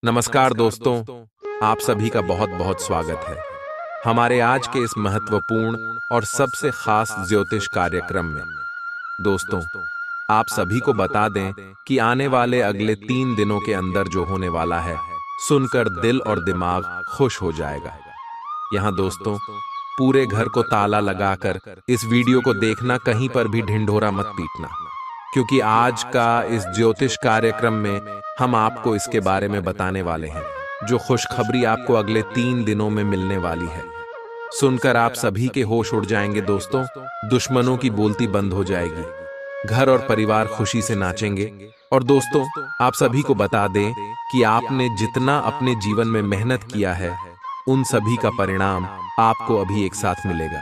नमस्कार दोस्तों, आप सभी का बहुत बहुत स्वागत है हमारे आज के इस महत्वपूर्ण और सबसे खास ज्योतिष कार्यक्रम में। दोस्तों, आप सभी को बता दें कि आने वाले अगले 3 दिनों के अंदर जो होने वाला है, सुनकर दिल और दिमाग खुश हो जाएगा। यहाँ दोस्तों, पूरे घर को ताला लगाकर इस वीडियो को देखना, कहीं पर भी ढिंढोरा मत पीटना, क्योंकि आज का इस ज्योतिष कार्यक्रम में हम आपको इसके बारे में बताने वाले हैं, जो खुशखबरी आपको अगले 3 दिनों में मिलने वाली है। सुनकर आप सभी के होश उड़ जाएंगे दोस्तों, दुश्मनों की बोलती बंद हो जाएगी, घर और परिवार खुशी से नाचेंगे। और दोस्तों, आप सभी को बता दें कि आपने जितना अपने जीवन में मेहनत किया है, उन सभी का परिणाम आपको अभी एक साथ मिलेगा।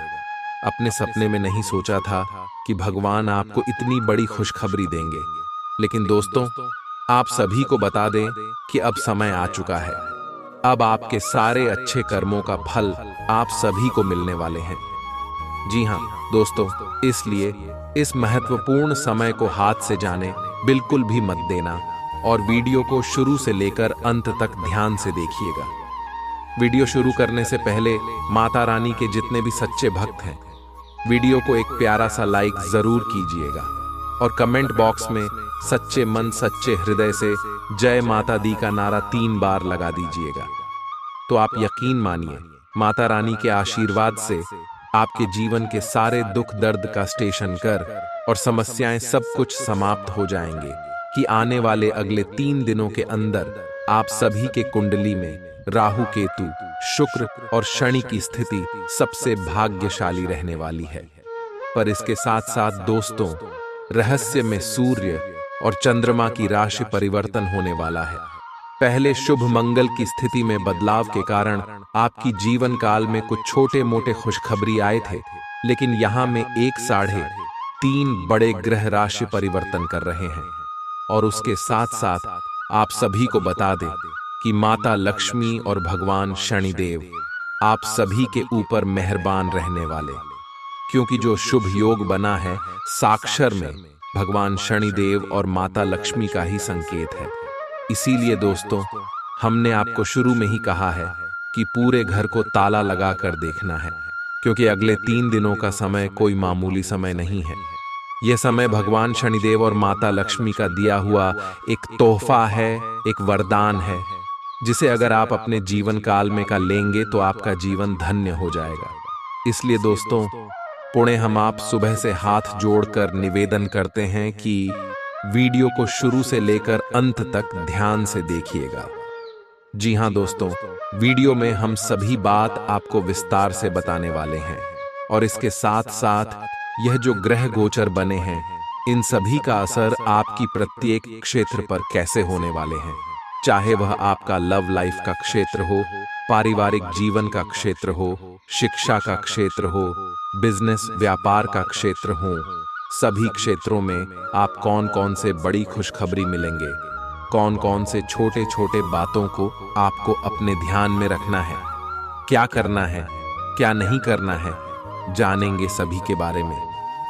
अपने सपने में नहीं सोचा था कि भगवान आपको इतनी बड़ी खुशखबरी देंगे, लेकिन दोस्तों, आप सभी को बता दें कि अब समय आ चुका है। अब आपके सारे अच्छे कर्मों का फल आप सभी को मिलने वाले हैं। जी हाँ दोस्तों, इसलिए इस महत्वपूर्ण समय को हाथ से जाने बिल्कुल भी मत देना और वीडियो को शुरू से लेकर अंत तक ध्यान से देखिएगा। वीडियो शुरू करने से पहले माता रानी के जितने भी सच्चे भक्त हैं, वीडियो को एक प्यारा सा लाइक जरूर कीजिएगा और कमेंट बॉक्स में सच्चे मन सच्चे हृदय से जय माता दी का नारा 3 बार लगा दीजिएगा। तो आप यकीन मानिए, माता रानी के आशीर्वाद से आपके जीवन के सारे दुख दर्द का स्टेशन कर और समस्याएं सब कुछ समाप्त हो जाएंगे कि आने वाले अगले 3 दिनों के अंदर आप सभी के कुंडली में राहु केतु शुक्र और शनि की स्थिति सबसे भाग्यशाली रहने वाली है। पर इसके साथ साथ दोस्तों, रहस्य में सूर्य और चंद्रमा की राशि परिवर्तन होने वाला है। पहले शुभ मंगल की स्थिति में बदलाव के कारण आपकी जीवन काल में कुछ छोटे मोटे खुशखबरी आए थे, लेकिन यहाँ में 1.5-3 बड़े ग्रह राशि परिवर्तन कर रहे हैं। और उसके साथ साथ आप सभी को बता दें कि माता लक्ष्मी और भगवान शनिदेव आप सभी के ऊपर मेहरबान रहने वाले, क्योंकि जो शुभ योग बना है साक्षर में भगवान शनिदेव और माता लक्ष्मी का ही संकेत है। इसीलिए दोस्तों, हमने आपको शुरू में ही कहा है कि पूरे घर को ताला लगाकर देखना है, क्योंकि अगले 3 दिनों का समय कोई मामूली समय नहीं है। यह समय भगवान शनिदेव और माता लक्ष्मी का दिया हुआ एक तोहफा है, एक वरदान है, जिसे अगर आप अपने जीवन काल में का लेंगे तो आपका जीवन धन्य हो जाएगा। इसलिए दोस्तों, पुणे हम आप सुबह से हाथ जोड़कर निवेदन करते हैं कि वीडियो को शुरू से लेकर अंत तक ध्यान से देखिएगा। जी हाँ दोस्तों, वीडियो में हम सभी बात आपको विस्तार से बताने वाले हैं और इसके साथ साथ यह जो ग्रह गोचर बने हैं, इन सभी का असर आपकी प्रत्येक क्षेत्र पर कैसे होने वाले हैं, चाहे वह आपका लव लाइफ का क्षेत्र हो, पारिवारिक जीवन का क्षेत्र हो, शिक्षा का क्षेत्र हो, बिजनेस व्यापार का क्षेत्र हो, सभी क्षेत्रों में आप कौन कौन से बड़ी खुशखबरी मिलेंगे, कौन कौन से छोटे छोटे बातों को आपको अपने ध्यान में रखना है, क्या करना है, क्या नहीं करना है, जानेंगे सभी के बारे में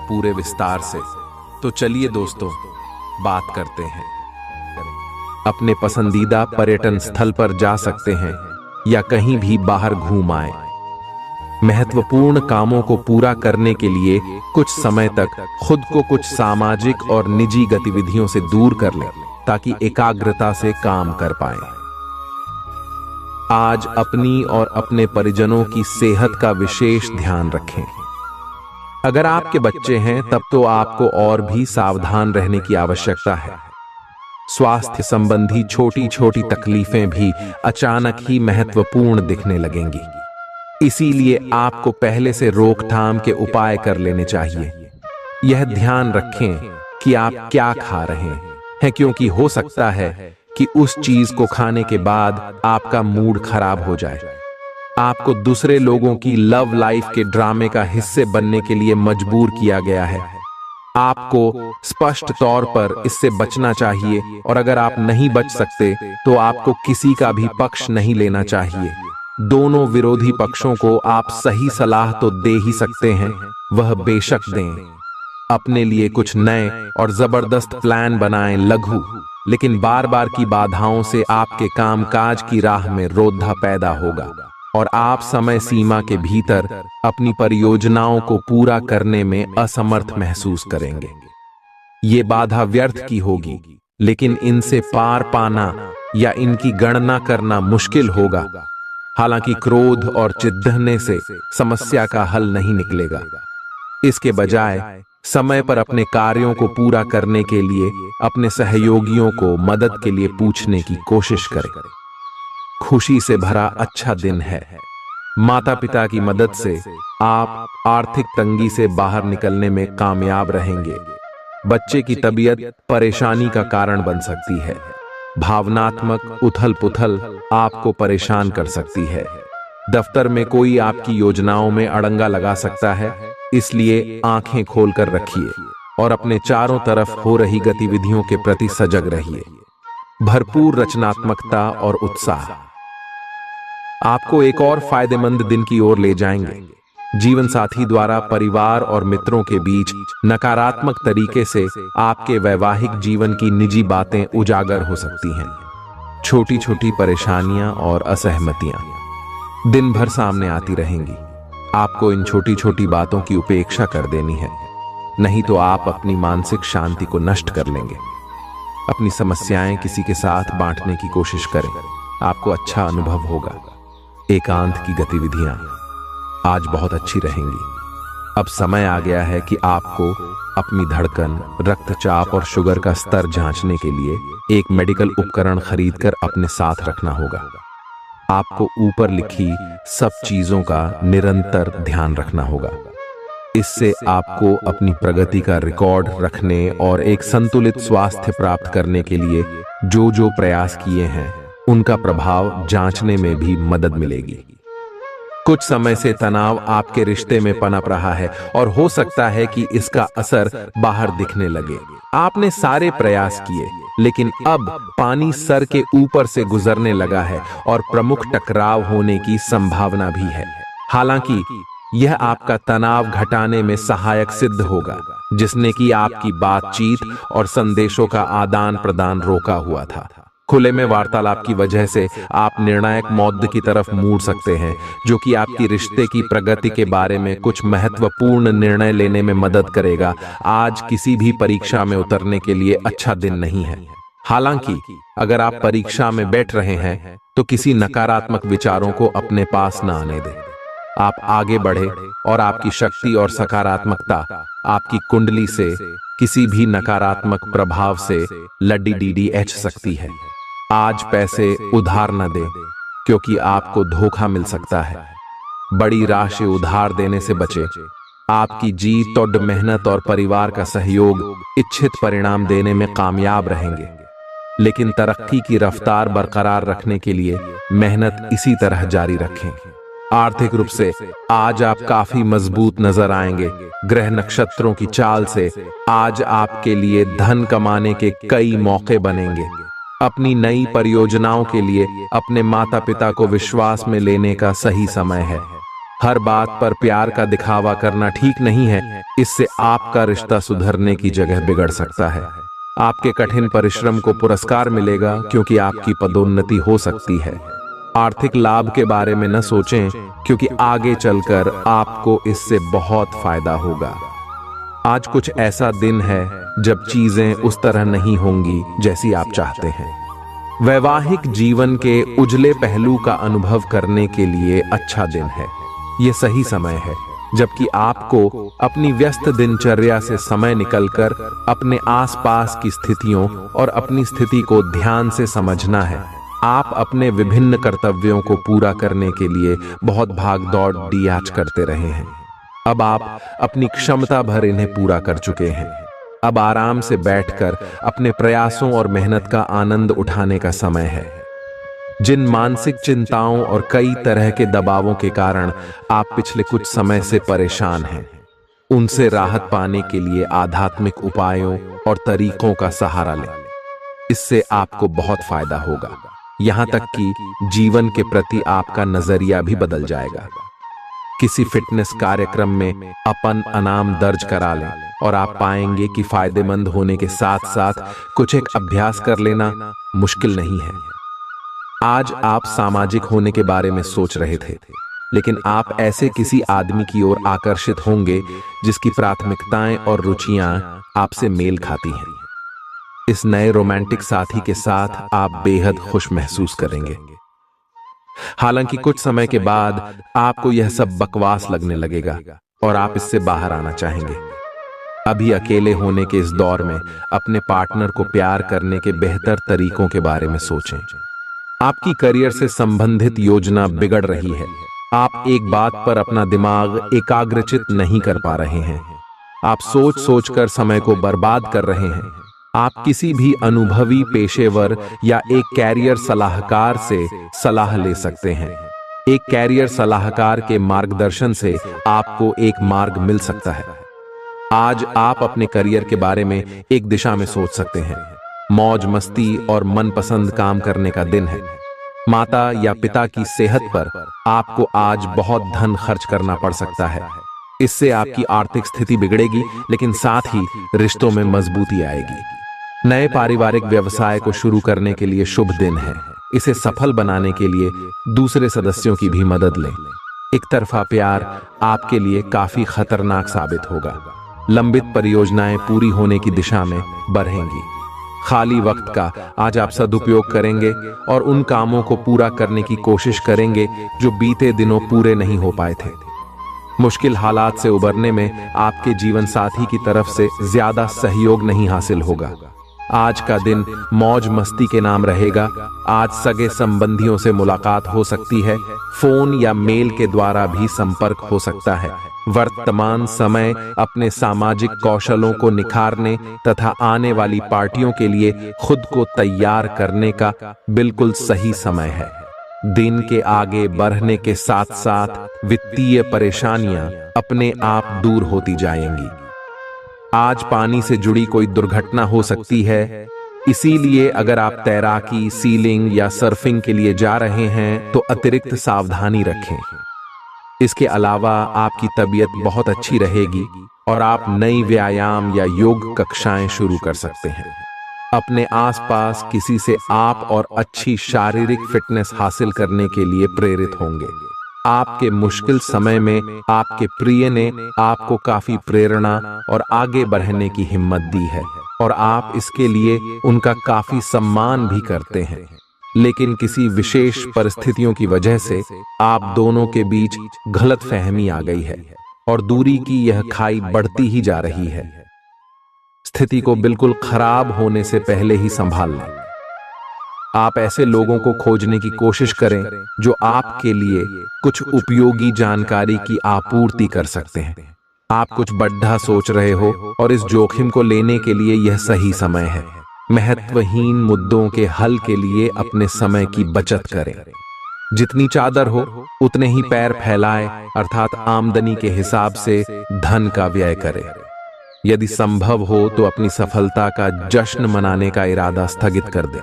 पूरे विस्तार से। तो चलिए दोस्तों, बात करते हैं। अपने पसंदीदा पर्यटन स्थल पर जा सकते हैं या कहीं भी बाहर घूम आए। महत्वपूर्ण कामों को पूरा करने के लिए कुछ समय तक खुद को कुछ सामाजिक और निजी गतिविधियों से दूर कर लें, ताकि एकाग्रता से काम कर पाएं। आज अपनी और अपने परिजनों की सेहत का विशेष ध्यान रखें। अगर आपके बच्चे हैं तब तो आपको और भी सावधान रहने की आवश्यकता है। स्वास्थ्य संबंधी छोटी छोटी तकलीफें भी अचानक ही महत्वपूर्ण दिखने लगेंगी, इसीलिए आपको पहले से रोकथाम के उपाय कर लेने चाहिए। यह ध्यान रखें कि आप क्या खा रहे हैं, क्योंकि हो सकता है कि उस चीज को खाने के बाद आपका मूड खराब हो जाए। आपको दूसरे लोगों की लव लाइफ के ड्रामे का हिस्से बनने के लिए मजबूर किया गया है। आपको स्पष्ट तौर पर इससे बचना चाहिए, और अगर आप नहीं बच सकते तो आपको किसी का भी पक्ष नहीं लेना चाहिए। दोनों विरोधी पक्षों को आप सही सलाह तो दे ही सकते हैं, वह बेशक दें। अपने लिए कुछ नए और जबरदस्त प्लान बनाएं, लघु लेकिन बार बार की बाधाओं से आपके कामकाज की राह में रोधा पैदा होगा और आप समय सीमा के भीतर अपनी परियोजनाओं को पूरा करने में असमर्थ महसूस करेंगे। ये बाधा व्यर्थ की होगी, लेकिन इनसे पार पाना या इनकी गणना करना मुश्किल होगा। हालांकि क्रोध और चिढ़ने से समस्या का हल नहीं निकलेगा। इसके बजाय समय पर अपने कार्यों को पूरा करने के लिए अपने सहयोगियों को मदद के लिए पूछने की कोशिश करें। खुशी से भरा अच्छा दिन है। माता पिता की मदद से आप आर्थिक तंगी से बाहर निकलने में कामयाब रहेंगे। बच्चे की तबीयत परेशानी का कारण बन सकती है। भावनात्मक उथल पुथल आपको परेशान कर सकती है। दफ्तर में कोई आपकी योजनाओं में अड़ंगा लगा सकता है, इसलिए आंखें खोलकर रखिए और अपने चारों तरफ हो रही गतिविधियों के प्रति सजग रहिए। भरपूर रचनात्मकता और उत्साह आपको एक और फायदेमंद दिन की ओर ले जाएंगे। जीवन साथी द्वारा परिवार और मित्रों के बीच नकारात्मक तरीके से आपके वैवाहिक जीवन की निजी बातें उजागर हो सकती हैं। छोटी छोटी परेशानियां और असहमतियां दिन भर सामने आती रहेंगी। आपको इन छोटी छोटी बातों की उपेक्षा कर देनी है, नहीं तो आप अपनी मानसिक शांति को नष्ट कर लेंगे। अपनी समस्याएं किसी के साथ बांटने की कोशिश करें, आपको अच्छा अनुभव होगा। एकांत की गतिविधियां आज बहुत अच्छी रहेंगी। अब समय आ गया है कि आपको अपनी धड़कन, रक्तचाप और शुगर का स्तर जांचने के लिए एक मेडिकल उपकरण खरीदकर अपने साथ रखना होगा। आपको ऊपर लिखी सब चीजों का निरंतर ध्यान रखना होगा। इससे आपको अपनी प्रगति का रिकॉर्ड रखने और एक संतुलित स्वास्थ्य प्राप्त करने के लिए जो प्रयास किए हैं उनका प्रभाव जांचने में भी मदद मिलेगी। कुछ समय से तनाव आपके रिश्ते में पनप रहा है और हो सकता है कि इसका असर बाहर दिखने लगे। आपने सारे प्रयास किए, लेकिन अब पानी सर के ऊपर से गुजरने लगा है और प्रमुख टकराव होने की संभावना भी है। हालांकि यह आपका तनाव घटाने में सहायक सिद्ध होगा, जिसने कि आपकी बातचीत और संदेशों का आदान प्रदान रोका हुआ था। खुले में वार्तालाप की वजह से आप निर्णायक मौद्द की तरफ मुड़ सकते हैं, जो कि आपकी रिश्ते की प्रगति के बारे में कुछ महत्वपूर्ण निर्णय लेने में मदद करेगा। आज किसी भी परीक्षा में उतरने के लिए अच्छा दिन नहीं है। हालांकि अगर आप परीक्षा में बैठ रहे हैं तो किसी नकारात्मक विचारों को अपने पास न आने दें। आप आगे बढ़े और आपकी शक्ति और सकारात्मकता आपकी कुंडली से किसी भी नकारात्मक प्रभाव से लड़ी सकती है। आज पैसे उधार न दें, क्योंकि आपको धोखा मिल सकता है। बड़ी राशि उधार देने से बचें। आपकी जीत और मेहनत और परिवार का सहयोग इच्छित परिणाम देने में कामयाब रहेंगे, लेकिन तरक्की की रफ्तार बरकरार रखने के लिए मेहनत इसी तरह जारी रखें। आर्थिक रूप से आज आप काफी मजबूत नजर आएंगे। ग्रह नक्षत्रों की चाल से आज आपके लिए धन कमाने के कई मौके बनेंगे। अपनी नई परियोजनाओं के लिए अपने माता पिता को विश्वास में लेने का सही समय है। हर बात पर प्यार का दिखावा करना ठीक नहीं है, इससे आपका रिश्ता सुधरने की जगह बिगड़ सकता है। आपके कठिन परिश्रम को पुरस्कार मिलेगा, क्योंकि आपकी पदोन्नति हो सकती है। आर्थिक लाभ के बारे में न सोचें, क्योंकि आगे चलकर आपको इससे बहुत फायदा होगा। आज कुछ ऐसा दिन है जब चीजें उस तरह नहीं होंगी जैसी आप चाहते हैं। वैवाहिक जीवन के उजले पहलू का अनुभव करने के लिए अच्छा दिन है। यह सही समय है जबकि आपको अपनी व्यस्त दिनचर्या से समय निकलकर अपने आसपास की स्थितियों और अपनी स्थिति को ध्यान से समझना है। आप अपने विभिन्न कर्तव्यों को पूरा करने के लिए बहुत भाग दौड़ डियाच करते रहे हैं। अब आप अपनी क्षमता भर इन्हें पूरा कर चुके हैं। अब आराम से बैठकर अपने प्रयासों और मेहनत का आनंद उठाने का समय है। जिन मानसिक चिंताओं और कई तरह के दबावों के कारण आप पिछले कुछ समय से परेशान हैं, उनसे राहत पाने के लिए आध्यात्मिक उपायों और तरीकों का सहारा लें। इससे आपको बहुत फायदा होगा। यहां तक कि जीवन के प्रति आपका नजरिया भी बदल जाएगा। किसी फिटनेस कार्यक्रम में अपन इनाम दर्ज करा लें और आप पाएंगे कि फायदेमंद होने के साथ साथ कुछ एक अभ्यास कर लेना मुश्किल नहीं है। आज आप सामाजिक होने के बारे में सोच रहे थे, लेकिन आप ऐसे किसी आदमी की ओर आकर्षित होंगे जिसकी प्राथमिकताएं और रुचियां आपसे मेल खाती हैं। इस नए रोमांटिक साथी के साथ आप बेहद खुश महसूस करेंगे। हालांकि कुछ समय के बाद आपको यह सब बकवास लगने लगेगा और आप इससे बाहर आना चाहेंगे। अभी अकेले होने के इस दौर में अपने पार्टनर को प्यार करने के बेहतर तरीकों के बारे में सोचें। आपकी करियर से संबंधित योजना बिगड़ रही है। आप एक बात पर अपना दिमाग एकाग्रचित नहीं कर पा रहे हैं। आप सोच सोचकर समय को बर्बाद कर रहे हैं। आप किसी भी अनुभवी पेशेवर या एक कैरियर सलाहकार से सलाह ले सकते हैं। एक कैरियर सलाहकार के मार्गदर्शन से आपको एक मार्ग मिल सकता है। आज आप अपने करियर के बारे में एक दिशा में सोच सकते हैं। मौज मस्ती और मनपसंद काम करने का दिन है। माता या पिता की सेहत पर आपको आज बहुत धन खर्च करना पड़ सकता है। इससे आपकी आर्थिक स्थिति बिगड़ेगी, लेकिन साथ ही रिश्तों में मजबूती आएगी। नए पारिवारिक व्यवसाय को शुरू करने के लिए शुभ दिन है। इसे सफल बनाने के लिए दूसरे सदस्यों की भी मदद लें। एक तरफा प्यार आपके लिए काफी खतरनाक साबित होगा। लंबित परियोजनाएं पूरी होने की दिशा में बढ़ेंगी। खाली वक्त का आज आप सदुपयोग करेंगे और उन कामों को पूरा करने की कोशिश करेंगे जो बीते दिनों पूरे नहीं हो पाए थे। मुश्किल हालात से उबरने में आपके जीवन साथी की तरफ से ज्यादा सहयोग नहीं हासिल होगा। आज का दिन मौज मस्ती के नाम रहेगा। आज सगे संबंधियों से मुलाकात हो सकती है। फोन या मेल के द्वारा भी संपर्क हो सकता है। वर्तमान समय अपने सामाजिक कौशलों को निखारने तथा आने वाली पार्टियों के लिए खुद को तैयार करने का बिल्कुल सही समय है। दिन के आगे बढ़ने के साथ साथ वित्तीय परेशानियां अपने आप दूर होती जाएंगी। आज पानी से जुड़ी कोई दुर्घटना हो सकती है, इसीलिए अगर आप तैराकी, सीलिंग या सर्फिंग के लिए जा रहे हैं तो अतिरिक्त सावधानी रखें। इसके अलावा आपकी तबीयत बहुत अच्छी रहेगी और आप नई व्यायाम या योग कक्षाएं शुरू कर सकते हैं। अपने आसपास किसी से आप और अच्छी शारीरिक फिटनेस हासिल करने के लिए प्रेरित होंगे। आपके मुश्किल समय में आपके प्रिय ने आपको काफी प्रेरणा और आगे बढ़ने की हिम्मत दी है और आप इसके लिए उनका काफी सम्मान भी करते हैं। लेकिन किसी विशेष परिस्थितियों की वजह से आप दोनों के बीच गलतफहमी आ गई है और दूरी की यह खाई बढ़ती ही जा रही है। स्थिति को बिल्कुल खराब होने से पहले ही संभाल लें। आप ऐसे लोगों को खोजने की कोशिश करें जो आपके लिए कुछ उपयोगी जानकारी की आपूर्ति कर सकते हैं। आप कुछ बड़ा सोच रहे हो और इस जोखिम को लेने के लिए यह सही समय है। महत्वहीन मुद्दों के हल के लिए अपने समय की बचत करें। जितनी चादर हो उतने ही पैर फैलाएं, अर्थात आमदनी के हिसाब से धन का व्यय करें। यदि संभव हो तो अपनी सफलता का जश्न मनाने का इरादा स्थगित कर दें।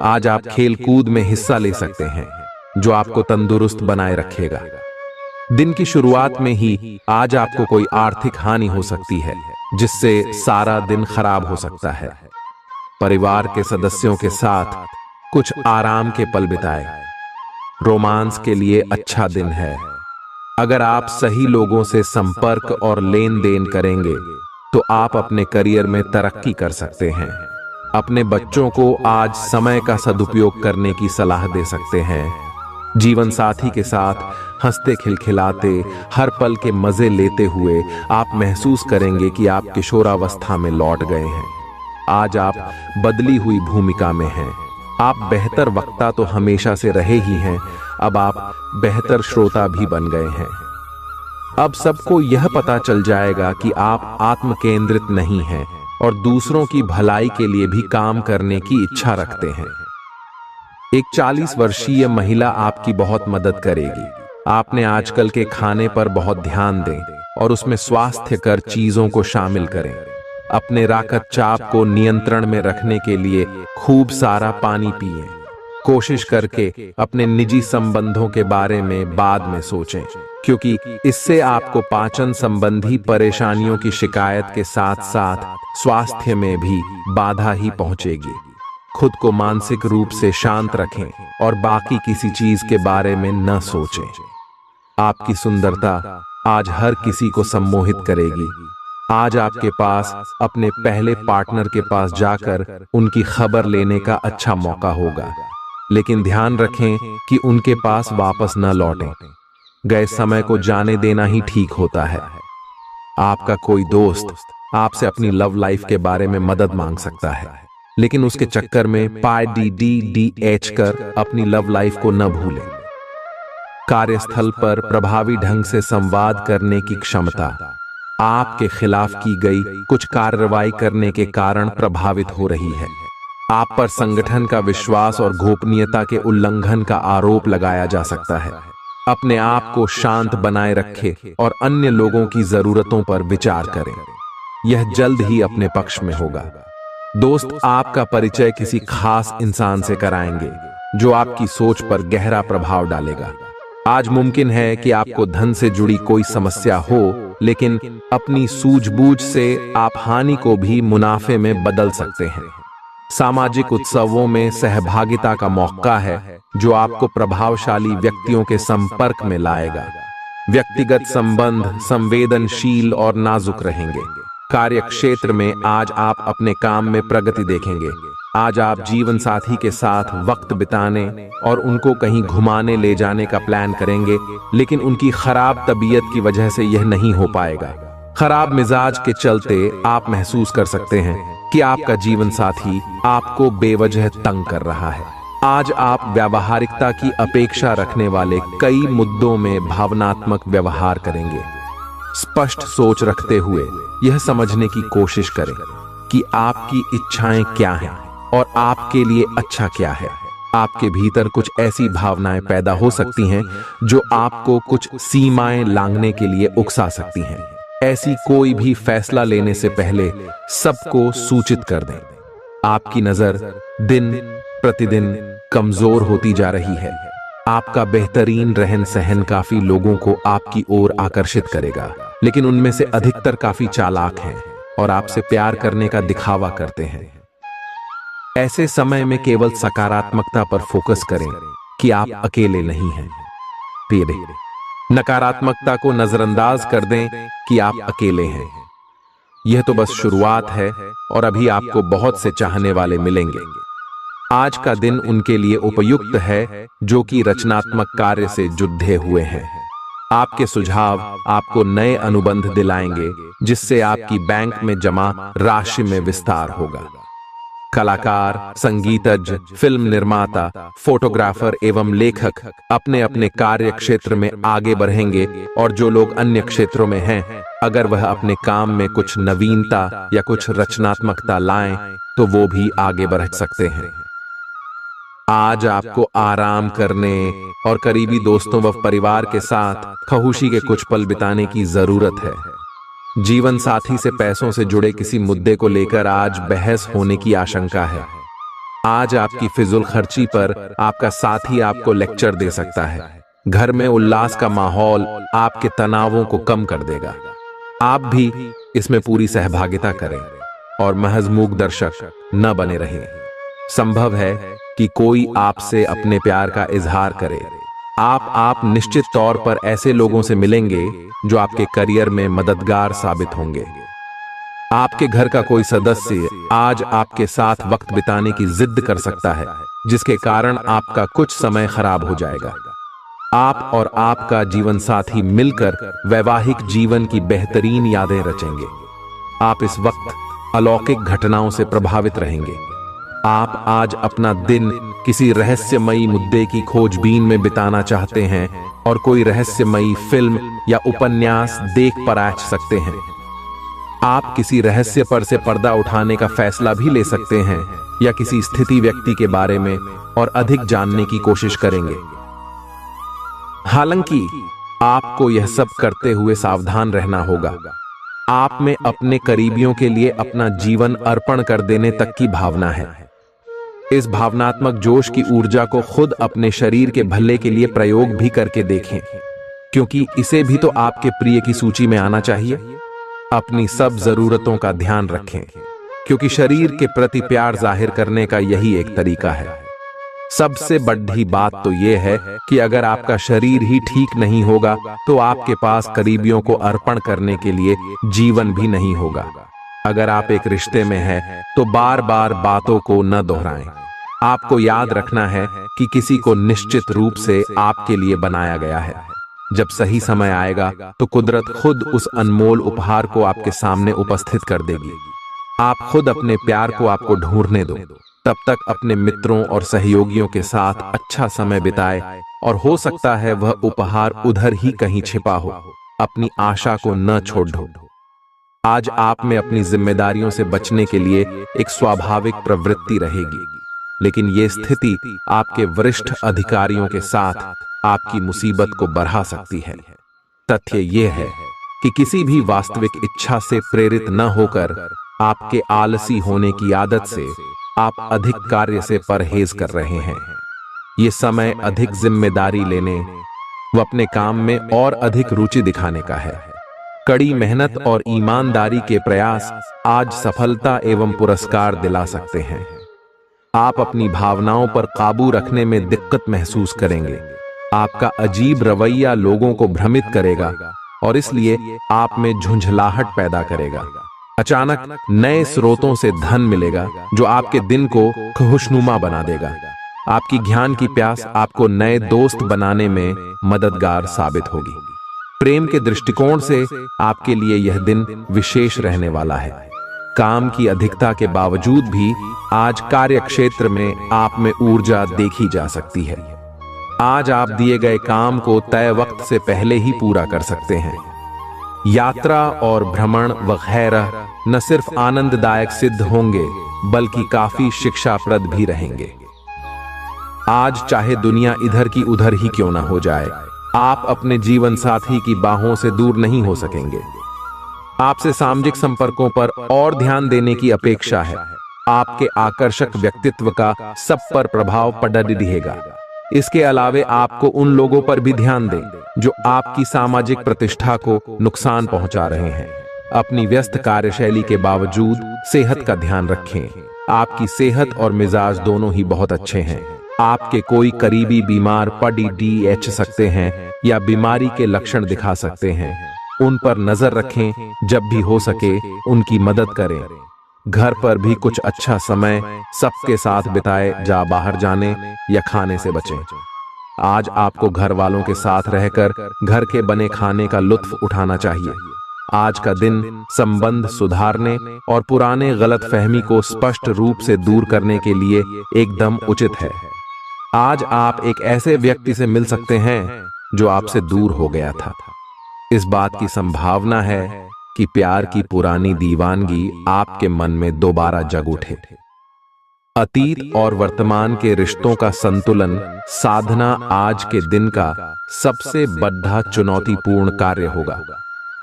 आज आप खेल कूद में हिस्सा ले सकते हैं जो आपको तंदुरुस्त बनाए रखेगा। दिन की शुरुआत में ही आज आपको कोई आर्थिक हानि हो सकती है जिससे सारा दिन खराब हो सकता है। परिवार के सदस्यों के साथ कुछ आराम के पल बिताएं। रोमांस के लिए अच्छा दिन है। अगर आप सही लोगों से संपर्क और लेन देन करेंगे तो आप अपने करियर में तरक्की कर सकते हैं। अपने बच्चों को आज समय का सदुपयोग करने की सलाह दे सकते हैं। जीवन साथी के साथ हंसते खिलखिलाते हर पल के मजे लेते हुए आप महसूस करेंगे कि आप किशोरावस्था में लौट गए हैं। आज आप बदली हुई भूमिका में हैं। आप बेहतर वक्ता तो हमेशा से रहे ही हैं, अब आप बेहतर श्रोता भी बन गए हैं। अब सबको यह पता चल जाएगा कि आप आत्म केंद्रित नहीं हैं और दूसरों की भलाई के लिए भी काम करने की इच्छा रखते हैं। एक 40 वर्षीय महिला आपकी बहुत मदद करेगी। आपने आजकल के खाने पर बहुत ध्यान दें और उसमें स्वास्थ्यकर चीजों को शामिल करें। अपने रक्तचाप को नियंत्रण में रखने के लिए खूब सारा पानी पिएं। कोशिश करके अपने निजी संबंधों के बारे में बाद में सोचें, क्योंकि इससे आपको पाचन संबंधी परेशानियों की शिकायत के साथ साथ स्वास्थ्य में भी बाधा ही पहुंचेगी। खुद को मानसिक रूप से शांत रखें और बाकी किसी चीज के बारे में न सोचें। आपकी सुंदरता आज हर किसी को सम्मोहित करेगी। आज आपके पास अपने पहले पार्टनर के पास जाकर उनकी खबर लेने का अच्छा मौका होगा, लेकिन ध्यान रखें कि उनके पास वापस न लौटें। गए समय को जाने देना ही ठीक होता है। आपका कोई दोस्त आपसे अपनी लव लाइफ के बारे में मदद मांग सकता है, लेकिन उसके चक्कर में PDDDH कर अपनी लव लाइफ को न भूलें। कार्यस्थल पर प्रभावी ढंग से संवाद करने की क्षमता आपके खिलाफ की गई कुछ कार्रवाई करने के कारण प्रभावित हो रही है। आप पर संगठन का विश्वास और गोपनीयता के उल्लंघन का आरोप लगाया जा सकता है। अपने आप को शांत बनाए रखें और अन्य लोगों की जरूरतों पर विचार करें। यह जल्द ही अपने पक्ष में होगा। दोस्त आपका परिचय किसी खास इंसान से कराएंगे जो आपकी सोच पर गहरा प्रभाव डालेगा। आज मुमकिन है कि आपको धन से जुड़ी कोई समस्या हो, लेकिन अपनी सूझबूझ से आप हानि को भी मुनाफे में बदल सकते हैं। सामाजिक उत्सवों में सहभागिता का मौका है जो आपको प्रभावशाली व्यक्तियों के संपर्क में लाएगा। व्यक्तिगत संबंध संवेदनशील और नाजुक रहेंगे। कार्य क्षेत्र में आज आप अपने काम में प्रगति देखेंगे। आज आप जीवन साथी के साथ वक्त बिताने और उनको कहीं घुमाने ले जाने का प्लान करेंगे, लेकिन उनकी खराब तबीयत की वजह से यह नहीं हो पाएगा। खराब मिजाज के चलते आप महसूस कर सकते हैं कि आपका जीवन साथी आपको बेवजह तंग कर रहा है। आज आप व्यावहारिकता की अपेक्षा रखने वाले कई मुद्दों में भावनात्मक व्यवहार करेंगे। स्पष्ट सोच रखते हुए यह समझने की कोशिश करें कि आपकी इच्छाएं क्या हैं और आपके लिए अच्छा क्या है। आपके भीतर कुछ ऐसी भावनाएं पैदा हो सकती हैं जो आपको कुछ सीमाएं लांघने के लिए उकसा सकती हैं। ऐसी कोई भी फैसला लेने से पहले सबको सूचित कर दें। आपकी नजर दिन प्रतिदिन कमजोर होती जा रही है। आपका बेहतरीन रहन सहन काफी लोगों को आपकी ओर आकर्षित करेगा, लेकिन उनमें से अधिकतर काफी चालाक हैं और आपसे प्यार करने का दिखावा करते हैं। ऐसे समय में केवल सकारात्मकता पर फोकस करें कि आप अकेले नहीं हैं। नकारात्मकता को नजरअंदाज कर दें कि आप अकेले हैं। यह तो बस शुरुआत है और अभी आपको बहुत से चाहने वाले मिलेंगे। आज का दिन उनके लिए उपयुक्त है जो कि रचनात्मक कार्य से जुड़े हुए हैं। आपके सुझाव आपको नए अनुबंध दिलाएंगे, जिससे आपकी बैंक में जमा राशि में विस्तार होगा। कलाकार, संगीतज्ञ, फिल्म निर्माता, फोटोग्राफर एवं लेखक अपने अपने कार्य क्षेत्र में आगे बढ़ेंगे, और जो लोग अन्य क्षेत्रों में हैं, अगर वह अपने काम में कुछ नवीनता या कुछ रचनात्मकता लाएं, तो वो भी आगे बढ़ सकते हैं। आज आपको आराम करने और करीबी दोस्तों व परिवार के साथ खुशी के कुछ पल बिताने की जरूरत है। जीवन साथी से पैसों से जुड़े किसी मुद्दे को लेकर आज बहस होने की आशंका है। आज आपकी फिजूल खर्ची पर आपका साथी आपको लेक्चर दे सकता है। घर में उल्लास का माहौल आपके तनावों को कम कर देगा। आप भी इसमें पूरी सहभागिता करें और महज मूक दर्शक न बने रहें। संभव है कि कोई आपसे अपने प्यार का इजहार करे। आप निश्चित तौर पर ऐसे लोगों से मिलेंगे जो आपके करियर में मददगार साबित होंगे। आपके घर का कोई सदस्य आज आपके साथ वक्त बिताने की जिद कर सकता है, जिसके कारण आपका कुछ समय खराब हो जाएगा। आप और आपका जीवन साथी मिलकर वैवाहिक जीवन की बेहतरीन यादें रचेंगे। आप इस वक्त अलौकिक घटनाओं से प्रभावित रहेंगे। आप आज अपना दिन किसी रहस्यमयी मुद्दे की खोजबीन में बिताना चाहते हैं और कोई रहस्यमयी फिल्म या उपन्यास देख पराच सकते हैं। आप किसी रहस्य पर से पर्दा उठाने का फैसला भी ले सकते हैं या किसी स्थिति व्यक्ति के बारे में और अधिक जानने की कोशिश करेंगे। हालांकि आपको यह सब करते हुए सावधान रहना होगा। आप में अपने करीबियों के लिए अपना जीवन अर्पण कर देने तक की भावना है। इस भावनात्मक जोश की ऊर्जा को खुद अपने शरीर के भले के लिए प्रयोग भी करके देखें, क्योंकि इसे भी तो आपके प्रिय की सूची में आना चाहिए। अपनी सब जरूरतों का ध्यान रखें, क्योंकि शरीर के प्रति प्यार जाहिर करने का यही एक तरीका है। सबसे बड़ी बात तो यह है कि अगर आपका शरीर ही ठीक नहीं होगा तो आपके पास करीबियों को अर्पण करने के लिए जीवन भी नहीं होगा। अगर आप एक रिश्ते में हैं तो बार बार बातों को न दोहराएं। आपको याद रखना है कि किसी को निश्चित रूप से आपके लिए बनाया गया है। जब सही समय आएगा तो कुदरत खुद उस अनमोल उपहार को आपके सामने उपस्थित कर देगी। आप खुद अपने प्यार को आपको ढूंढने दो। तब तक अपने मित्रों और सहयोगियों के साथ अच्छा समय बिताए, और हो सकता है वह उपहार उधर ही कहीं छिपा हो। अपनी आशा को न छोड़ दो। आज आप में अपनी जिम्मेदारियों से बचने के लिए एक स्वाभाविक प्रवृत्ति रहेगी, लेकिन यह स्थिति आपके वरिष्ठ अधिकारियों के साथ आपकी मुसीबत को बढ़ा सकती है। तथ्य यह है कि किसी भी वास्तविक इच्छा से प्रेरित न होकर आपके आलसी होने की आदत से आप अधिक कार्य से परहेज कर रहे हैं। ये समय अधिक जिम्मेदारी लेने व अपने काम में और अधिक रुचि दिखाने का है। कड़ी मेहनत और ईमानदारी के प्रयास आज सफलता एवं पुरस्कार दिला सकते हैं। आप अपनी भावनाओं पर काबू रखने में दिक्कत महसूस करेंगे। आपका अजीब रवैया लोगों को भ्रमित करेगा और इसलिए आप में झुंझलाहट पैदा करेगा। अचानक नए स्रोतों से धन मिलेगा जो आपके दिन को खुशनुमा बना देगा। आपकी ज्ञान की प्यास आपको नए दोस्त बनाने में मददगार साबित होगी। प्रेम के दृष्टिकोण से आपके लिए यह दिन विशेष रहने वाला है। काम की अधिकता के बावजूद भी आज कार्य क्षेत्र में आप में ऊर्जा देखी जा सकती है। आज आप दिए गए काम को तय वक्त से पहले ही पूरा कर सकते हैं। यात्रा और भ्रमण वगैरह न सिर्फ आनंददायक सिद्ध होंगे बल्कि काफी शिक्षाप्रद भी रहेंगे। आज चाहे दुनिया इधर की उधर ही क्यों ना हो जाए, आप अपने जीवन साथी की बाहों से दूर नहीं हो सकेंगे। आपसे सामाजिक संपर्कों पर और ध्यान देने की अपेक्षा है। आपके आकर्षक व्यक्तित्व का सब पर प्रभाव पड़ रहेगा। इसके अलावे आपको उन लोगों पर भी ध्यान दें जो आपकी सामाजिक प्रतिष्ठा को नुकसान पहुंचा रहे हैं। अपनी व्यस्त कार्यशैली के बावजूद सेहत का ध्यान रखें। आपकी सेहत और मिजाज दोनों ही बहुत अच्छे हैं। आपके कोई करीबी बीमार पड़ सकते हैं या बीमारी के लक्षण दिखा सकते हैं। उन पर नजर रखें। जब भी हो सके उनकी मदद करें। घर पर भी कुछ अच्छा समय सबके साथ बिताए। जा बाहर जाने या खाने से बचें। आज आपको घर वालों के साथ रहकर घर के बने खाने का लुत्फ उठाना चाहिए। आज का दिन संबंध सुधारने और पुराने गलतफहमी को स्पष्ट रूप से दूर करने के लिए एकदम उचित है। आज आप एक ऐसे व्यक्ति से मिल सकते हैं जो आपसे दूर हो गया था। इस बात की संभावना है कि प्यार की पुरानी दीवानगी आपके मन में दोबारा जग उठे। अतीत और वर्तमान के रिश्तों का संतुलन साधना आज के दिन का सबसे बड़ा चुनौतीपूर्ण कार्य होगा।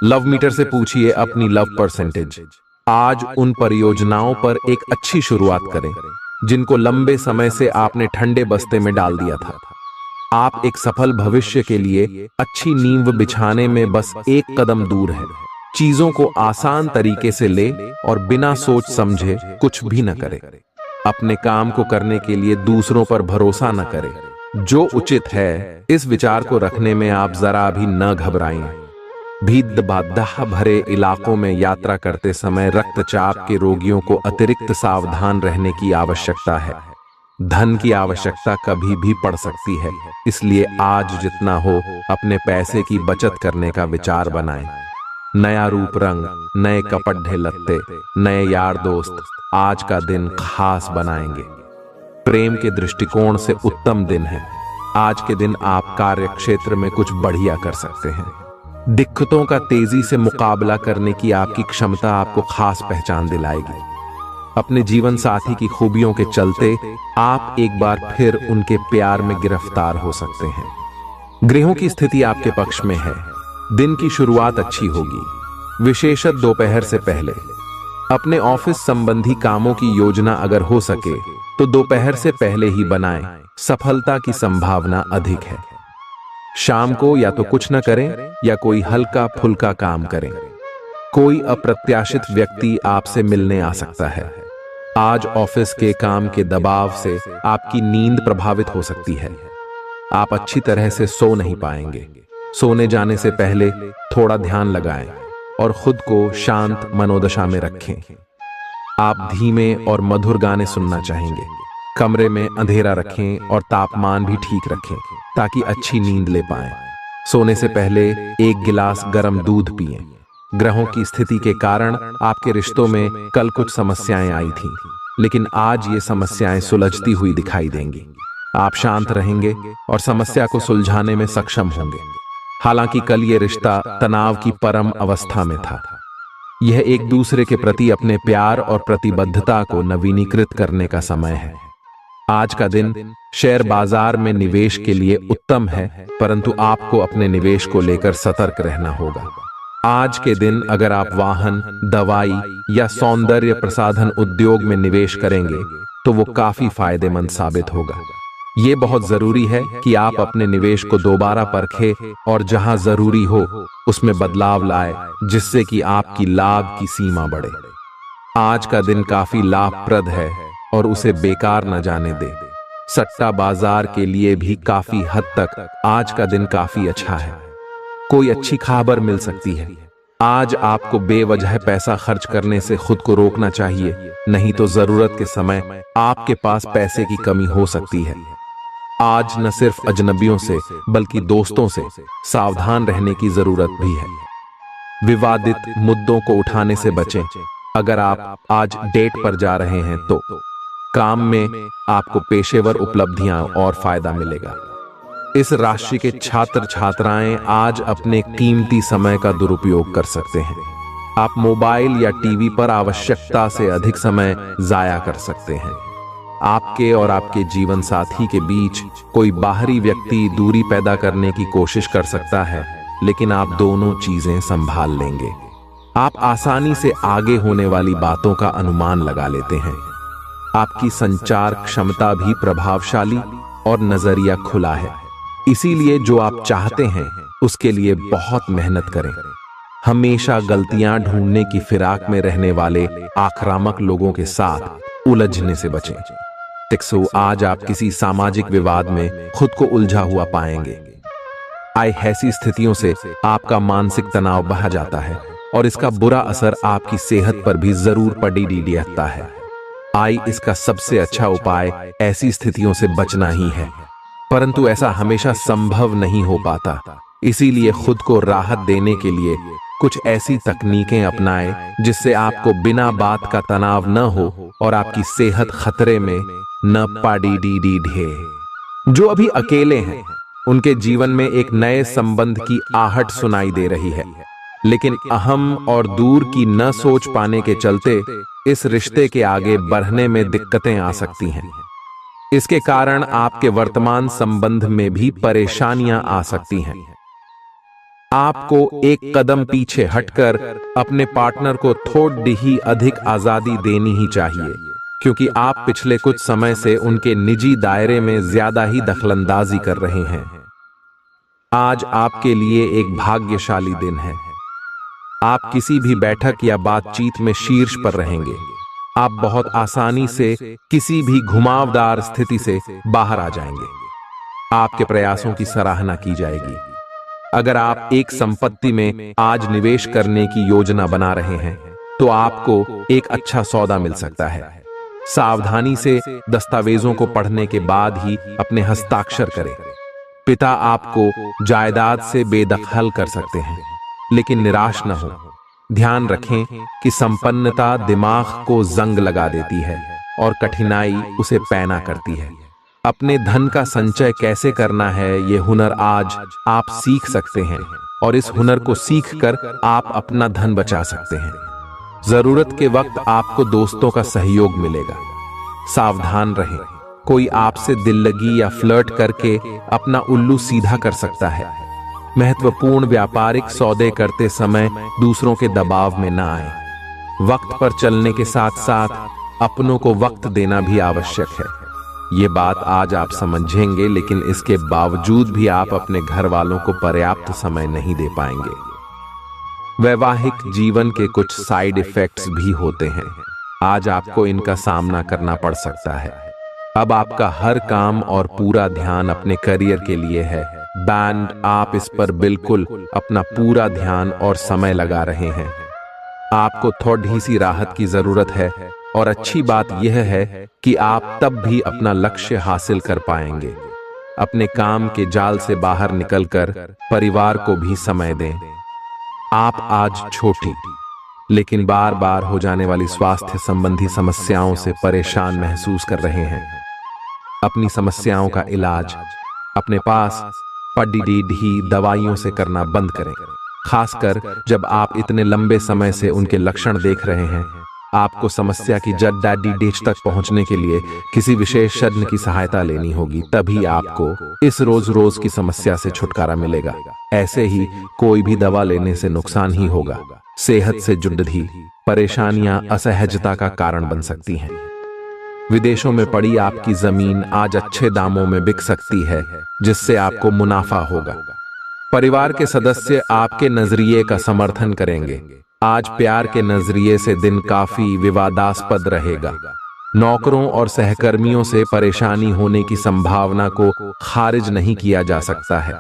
लव मीटर से पूछिए अपनी लव परसेंटेज। आज उन परियोजनाओं पर एक अच्छी शुरुआत करें जिनको लंबे समय से आपने ठंडे बस्ते में डाल दिया था। आप एक सफल भविष्य के लिए अच्छी नींव बिछाने में बस एक कदम दूर है। चीजों को आसान तरीके से ले और बिना सोच समझे कुछ भी न करें। अपने काम को करने के लिए दूसरों पर भरोसा न करें। जो उचित है इस विचार को रखने में आप जरा भी न घबराएं। भीड़ बाधा भरे इलाकों में यात्रा करते समय रक्तचाप के रोगियों को अतिरिक्त सावधान रहने की आवश्यकता है। धन की आवश्यकता कभी भी पड़ सकती है, इसलिए आज जितना हो अपने पैसे की बचत करने का विचार बनाएं। नया रूप रंग, नए कपड़े लत्ते, नए यार दोस्त आज का दिन खास बनाएंगे। प्रेम के दृष्टिकोण से उत्तम दिन है। आज के दिन आप कार्य क्षेत्र में कुछ बढ़िया कर सकते हैं। दिक्कतों का तेजी से मुकाबला करने की आपकी क्षमता आपको खास पहचान दिलाएगी। अपने जीवन साथी की खूबियों के चलते आप एक बार फिर उनके प्यार में गिरफ्तार हो सकते हैं। ग्रहों की स्थिति आपके पक्ष में है। दिन की शुरुआत अच्छी होगी, विशेषत दोपहर से पहले। अपने ऑफिस संबंधी कामों की योजना अगर हो सके तो दोपहर से पहले ही बनाएं, सफलता की संभावना अधिक है। शाम को या तो कुछ न करें या कोई हल्का फुल्का काम करें। कोई अप्रत्याशित व्यक्ति आपसे मिलने आ सकता है। आज ऑफिस के काम के दबाव से आपकी नींद प्रभावित हो सकती है। आप अच्छी तरह से सो नहीं पाएंगे। सोने जाने से पहले थोड़ा ध्यान लगाएं और खुद को शांत मनोदशा में रखें। आप धीमे और मधुर गाने सुनना चाहेंगे। कमरे में अंधेरा रखें और तापमान भी ठीक रखें ताकि अच्छी नींद ले पाएं। सोने से पहले 1 गिलास गर्म दूध पिएं। ग्रहों की स्थिति के कारण आपके रिश्तों में कल कुछ समस्याएं आई थीं, लेकिन आज ये समस्याएं सुलझती हुई दिखाई देंगी। आप शांत रहेंगे और समस्या को सुलझाने में सक्षम होंगे। हालांकि कल ये रिश्ता तनाव की परम अवस्था में था। यह एक दूसरे के प्रति अपने प्यार और प्रतिबद्धता को नवीनीकृत करने का समय है। आज का दिन शेयर बाजार में निवेश के लिए उत्तम है, परंतु आपको अपने निवेश को लेकर सतर्क रहना होगा। आज के दिन अगर आप वाहन, दवाई या सौंदर्य प्रसाधन उद्योग में निवेश करेंगे तो वो काफी फायदेमंद साबित होगा। ये बहुत जरूरी है कि आप अपने निवेश को दोबारा परखें और जहां जरूरी हो उसमें बदलाव लाए, जिससे कि आपकी लाभ की सीमा बढ़े। आज का दिन काफी लाभप्रद है और उसे बेकार न जाने दें। सट्टा बाजार के लिए भी काफी हद तक आज का दिन काफी अच्छा है। कोई अच्छी खबर मिल सकती है। आज आपको बेवजह पैसा खर्च करने से खुद को रोकना चाहिए, नहीं तो जरूरत के समय आपके पास पैसे की कमी हो सकती है। आज न सिर्फ अजनबियों से बल्कि दोस्तों से सावधान रहने की जरूरत भी है। विवादित मुद्दों को उठाने से बचें। अगर आप आज डेट पर जा रहे हैं तो काम में आपको पेशेवर उपलब्धियां और फायदा मिलेगा। इस राशि के छात्र छात्राएं आज अपने कीमती समय का दुरुपयोग कर सकते हैं। आप मोबाइल या टीवी पर आवश्यकता से अधिक समय जाया कर सकते हैं। आपके और आपके जीवन साथी के बीच कोई बाहरी व्यक्ति दूरी पैदा करने की कोशिश कर सकता है, लेकिन आप दोनों चीजें संभाल लेंगे। आप आसानी से आगे होने वाली बातों का अनुमान लगा लेते हैं। आपकी संचार क्षमता भी प्रभावशाली और नजरिया खुला है। इसीलिए जो आप चाहते हैं उसके लिए बहुत मेहनत करें। हमेशा गलतियां ढूंढने की फिराक में रहने वाले आक्रामक लोगों के साथ उलझने से बचें। आज आप किसी सामाजिक विवाद में खुद को उलझा हुआ पाएंगे। ऐसी स्थितियों से आपका मानसिक तनाव बढ़ जाता है और इसका बुरा असर आपकी सेहत पर भी जरूर पड़ता है। इसका सबसे अच्छा उपाय ऐसी स्थितियों से बचना ही है, परंतु ऐसा हमेशा संभव नहीं हो पाता। इसीलिए खुद को राहत देने के लिए कुछ ऐसी तकनीकें अपनाएं जिससे आपको बिना बात का तनाव न हो और आपकी सेहत खतरे में न पड़े। जो अभी अकेले हैं उनके जीवन में एक नए संबंध की आहट सुनाई दे रही है, लेकिन अहम और दूर की न सोच पाने के चलते इस रिश्ते के आगे बढ़ने में दिक्कतें आ सकती हैं। इसके कारण आपके वर्तमान संबंध में भी परेशानियां आ सकती हैं। आपको एक कदम पीछे हटकर अपने पार्टनर को थोड़ी ही अधिक आजादी देनी ही चाहिए, क्योंकि आप पिछले कुछ समय से उनके निजी दायरे में ज्यादा ही दखलंदाजी कर रहे हैं। आज आपके लिए एक भाग्यशाली दिन है। आप किसी भी बैठक या बातचीत में शीर्ष पर रहेंगे। आप बहुत आसानी से किसी भी घुमावदार स्थिति से बाहर आ जाएंगे। आपके प्रयासों की सराहना की जाएगी। अगर आप एक संपत्ति में आज निवेश करने की योजना बना रहे हैं तो आपको एक अच्छा सौदा मिल सकता है। सावधानी से दस्तावेजों को पढ़ने के बाद ही अपने हस्ताक्षर करें। पिता आपको जायदाद से बेदखल कर सकते हैं, लेकिन निराश न हो। ध्यान रखें कि संपन्नता दिमाग को जंग लगा देती है और कठिनाई उसे पैना करती है। अपने धन का संचय कैसे करना है ये हुनर आज आप सीख सकते हैं और इस हुनर को सीखकर आप अपना धन बचा सकते हैं। जरूरत के वक्त आपको दोस्तों का सहयोग मिलेगा। सावधान रहें, कोई आपसे दिल लगी या फ्लर्ट करके अपना उल्लू सीधा कर सकता है। महत्वपूर्ण व्यापारिक सौदे करते समय दूसरों के दबाव में न आए। वक्त पर चलने के साथ साथ अपनों को वक्त देना भी आवश्यक है। ये बात आज आप समझेंगे, लेकिन इसके बावजूद भी आप अपने घर वालों को पर्याप्त समय नहीं दे पाएंगे। वैवाहिक जीवन के कुछ साइड इफेक्ट्स भी होते हैं। आज आपको इनका सामना करना पड़ सकता है। अब आपका हर काम और पूरा ध्यान अपने करियर के लिए है। बैंड, आप इस पर बिल्कुल अपना पूरा ध्यान और समय लगा रहे हैं। आपको थोड़ी सी राहत की जरूरत है, और अच्छी बात यह है कि आप तब भी अपना लक्ष्य हासिल कर पाएंगे। अपने काम के जाल से बाहर निकलकर परिवार को भी समय दें। आप आज छोटी लेकिन बार बार हो जाने वाली स्वास्थ्य संबंधी समस्याओं से परेशान महसूस कर रहे हैं। अपनी समस्याओं का इलाज अपने पास पड़ी दवाइयों से करना बंद करें, खासकर जब आप इतने लंबे समय से उनके लक्षण देख रहे हैं। आपको समस्या की जड़ डेच तक पहुंचने के लिए किसी विशेषज्ञ की सहायता लेनी होगी, तभी आपको इस रोज की समस्या से छुटकारा मिलेगा। ऐसे ही कोई भी दवा लेने से नुकसान ही होगा। सेहत से जुड़ी परेशानियां असहजता का कारण बन सकती हैं। विदेशों में पड़ी आपकी जमीन आज अच्छे दामों में बिक सकती है, जिससे आपको मुनाफा होगा। परिवार के सदस्य आपके नजरिए का समर्थन करेंगे। आज प्यार के नजरिए से दिन काफी विवादास्पद रहेगा। नौकरों और सहकर्मियों से परेशानी होने की संभावना को खारिज नहीं किया जा सकता है।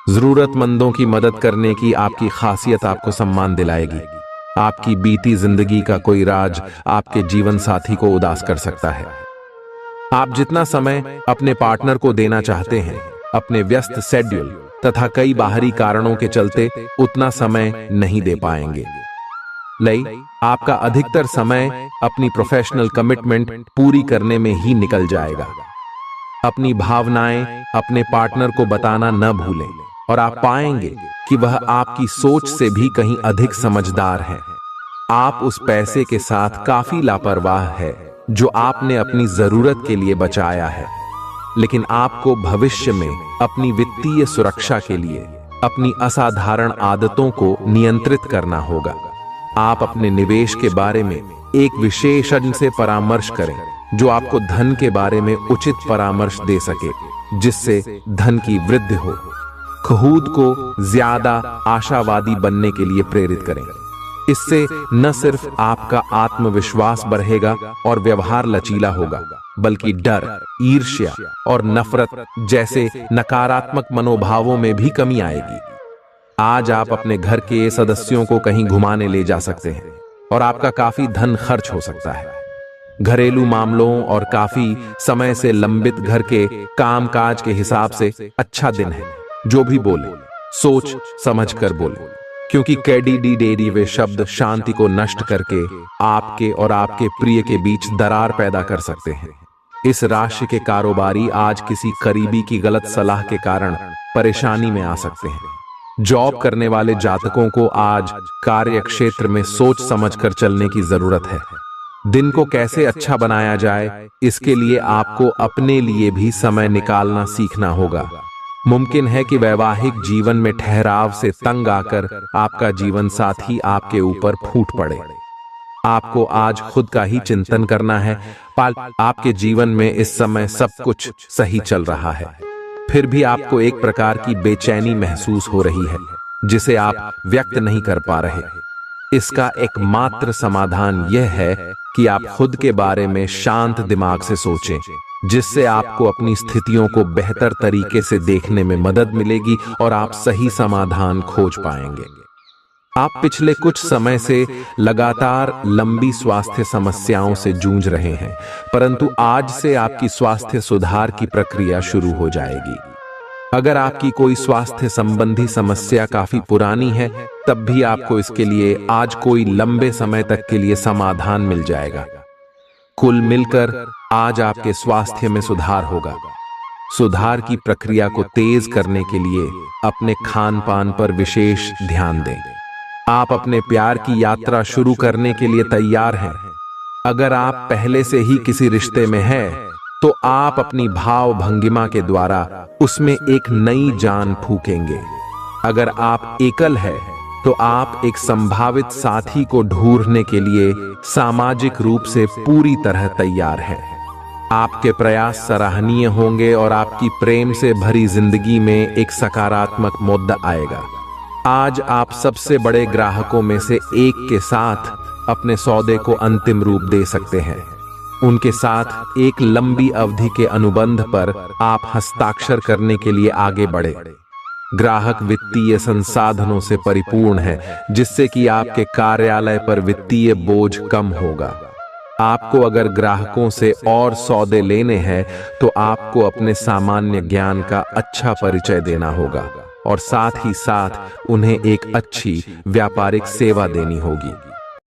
जरूरतमंदों की मदद करने की आपकी खासियत आपको सम्मान दिलाएगी। आपकी बीती जिंदगी का कोई राज आपके जीवन साथी को उदास कर सकता है। आप जितना समय अपने पार्टनर को देना चाहते हैं, अपने व्यस्त शेड्यूल तथा कई बाहरी कारणों के चलते उतना समय नहीं दे पाएंगे। आपका अधिकतर समय अपनी प्रोफेशनल कमिटमेंट पूरी करने में ही निकल जाएगा। अपनी भावनाएं अपने पार्टनर को बताना न भूलें, और आप पाएंगे कि वह आपकी सोच से भी कहीं अधिक समझदार है। आप उस पैसे के साथ काफी लापरवाह है जो आपने अपनी जरूरत के लिए बचाया है, लेकिन आपको भविष्य में अपनी वित्तीय सुरक्षा के लिए अपनी असाधारण आदतों को नियंत्रित करना होगा। आप अपने निवेश के बारे में एक विशेषज्ञ से परामर्श करें, जो आपको धन के बारे में उचित परामर्श दे सके, जिससे धन की वृद्धि हो। खुद को ज्यादा आशावादी बनने के लिए प्रेरित करें। इससे न सिर्फ आपका आत्मविश्वास बढ़ेगा और व्यवहार लचीला होगा, बल्कि डर, ईर्ष्या और नफरत जैसे नकारात्मक मनोभावों में भी कमी आएगी। आज आप अपने घर के सदस्यों को कहीं घुमाने ले जा सकते हैं, और आपका काफी धन खर्च हो सकता है। घरेलू मामलों और काफी समय से लंबित घर के कामकाज के हिसाब से अच्छा दिन है। जो भी बोले सोच समझ कर बोले, क्योंकि कैडी वे शब्द शांति को नष्ट करके आपके और आपके प्रिय के बीच दरार पैदा कर सकते हैं। इस राशि के कारोबारी आज किसी करीबी की गलत सलाह के कारण परेशानी में आ सकते हैं। जॉब करने वाले जातकों को आज कार्य क्षेत्र में सोच समझकर चलने की जरूरत है। दिन को कैसे अच्छा बनाया जाए, इसके लिए आपको अपने लिए भी समय निकालना सीखना होगा। मुमकिन है कि वैवाहिक जीवन में ठहराव से तंग आकर आपका जीवन साथी आपके ऊपर फूट पड़े। आपको आज खुद का ही चिंतन करना है। आपके जीवन में इस समय सब कुछ सही चल रहा है, फिर भी आपको एक प्रकार की बेचैनी महसूस हो रही है, जिसे आप व्यक्त नहीं कर पा रहे। इसका एकमात्र समाधान यह है कि आप खुद के बारे में शांत दिमाग से सोचें, जिससे आपको अपनी स्थितियों को बेहतर तरीके से देखने में मदद मिलेगी और आप सही समाधान खोज पाएंगे। आप पिछले कुछ समय से लगातार लंबी स्वास्थ्य समस्याओं से जूझ रहे हैं, परंतु आज से आपकी स्वास्थ्य सुधार की प्रक्रिया शुरू हो जाएगी। अगर आपकी कोई स्वास्थ्य संबंधी समस्या काफी पुरानी है, तब भी आपको इसके लिए आज कोई लंबे समय तक के लिए समाधान मिल जाएगा। कुल मिलकर आज आपके स्वास्थ्य में सुधार होगा। सुधार की प्रक्रिया को तेज करने के लिए अपने खान पान पर विशेष ध्यान दें। आप अपने प्यार की यात्रा शुरू करने के लिए तैयार हैं। अगर आप पहले से ही किसी रिश्ते में हैं, तो आप अपनी भाव भंगिमा के द्वारा उसमें एक नई जान फूकेंगे। अगर आप एकल हैं, तो आप एक संभावित साथी को ढूंढने के लिए सामाजिक रूप से पूरी तरह तैयार हैं। आपके प्रयास सराहनीय होंगे और आपकी प्रेम से भरी जिंदगी में एक सकारात्मक मुद्दा आएगा। आज आप सबसे बड़े ग्राहकों में से एक के साथ अपने सौदे को अंतिम रूप दे सकते हैं। उनके साथ एक लंबी अवधि के अनुबंध पर आप हस्ताक्षर करने के लिए आगे बढ़े। ग्राहक वित्तीय संसाधनों से परिपूर्ण है, जिससे कि आपके कार्यालय पर वित्तीय बोझ कम होगा। आपको अगर ग्राहकों से और सौदे लेने हैं तो आपको अपने सामान्य ज्ञान का अच्छा परिचय देना होगा और साथ ही साथ उन्हें एक अच्छी व्यापारिक सेवा देनी होगी।